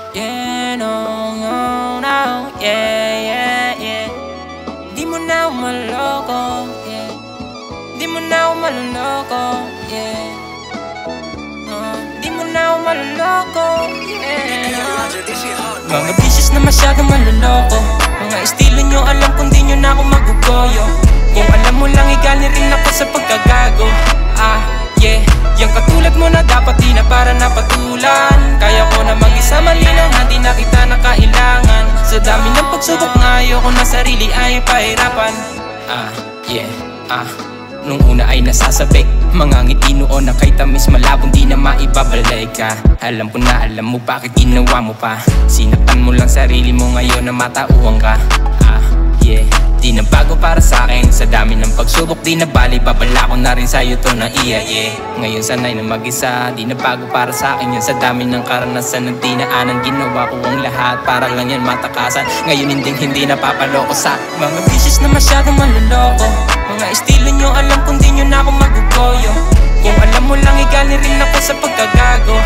Yeah, no, no, no, yeah, yeah, yeah. Di mo na ako maloko, yeah. Di mo na ako maloloko, yeah. Di mo na ako maloloko, yeah. Mga bisis na masyadong maloloko, mga estilo nyo alam kung di nyo na ako magugoyo. Kung alam mo lang igaling rin ako sa pagkagago. Yeah, yung katulad mo na dapat di na para napatulan. Kaya ko na mag-isa malinaw na di na kita na kailangan. Sa dami ng pagsubok na ayoko na sarili ay pahirapan. Yeah, nung una ay nasasabik, mga ngiti noon na kay tamis malabong di na maibabalik ka. Alam ko na alam mo bakit ginawa mo pa. Sinaktan mo lang sarili mo ngayon na matauhan ka. Yeah, di na bago para sa akin. Sa dami ng pagsubok di na bali, babala ko na rin sa'yo to na yeah. Ngayon sanay na mag-isa, di na bago para sa akin yan. Sa dami ng karanasan na dinaanan, ginawa ko ang lahat para lang yan matakasan. Ngayon hindi napapaloko sa mga bisis na masyadong maloloko. Mga estilo nyo alam kung di nyo na ako magugoyo. Kung alam mo lang igaling rin ako sa pagkagago.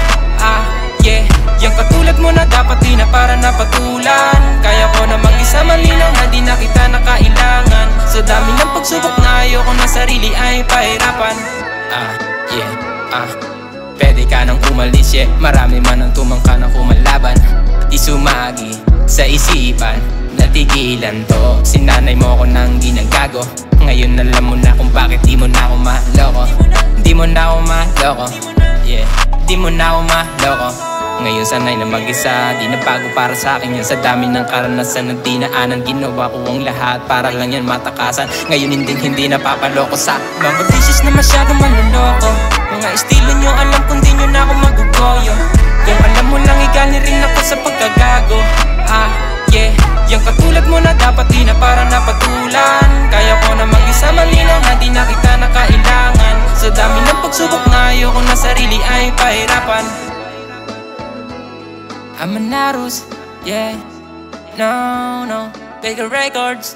Yeah, yung katulad mo na dapat di na para napatulan. Kaya ko na mag-isa malinaw na di na kita na kailangan. Sa dami ng pagsubok na ayoko na sarili ay pahirapan. Pwede ka nang umalis, yeah. Marami man ang tumangka na kumalaban. Di sumagi sa isipan, natigilan to. Sinanay mo ko nang ginagago. Ngayon alam mo na kung bakit di mo na ako maloko. Di mo na ako maloko, yeah. Di mo na ako maloko. Ngayon sanay na mag-isa, di na bago para sa akin yan. Sa dami ng karanasan na dinaanan, ginawa ko ang lahat para lang yan matakasan. Ngayon hindi napapaloko sa mga bisis na masyadong maloloko. Mga estilo nyo alam kung di nyo na ako magugoyo. Kung alam mo lang igaling rin ako sa pagkagago. Yeah, yung katulad mo na dapat di na para napatulan. Kaya ko na mag-isa malinaw na di na kita na kailangan. Sa dami ng pagsubok na ayoko na sarili ay pahirapan. I'm an arrows, yeah. No, Bigger Records.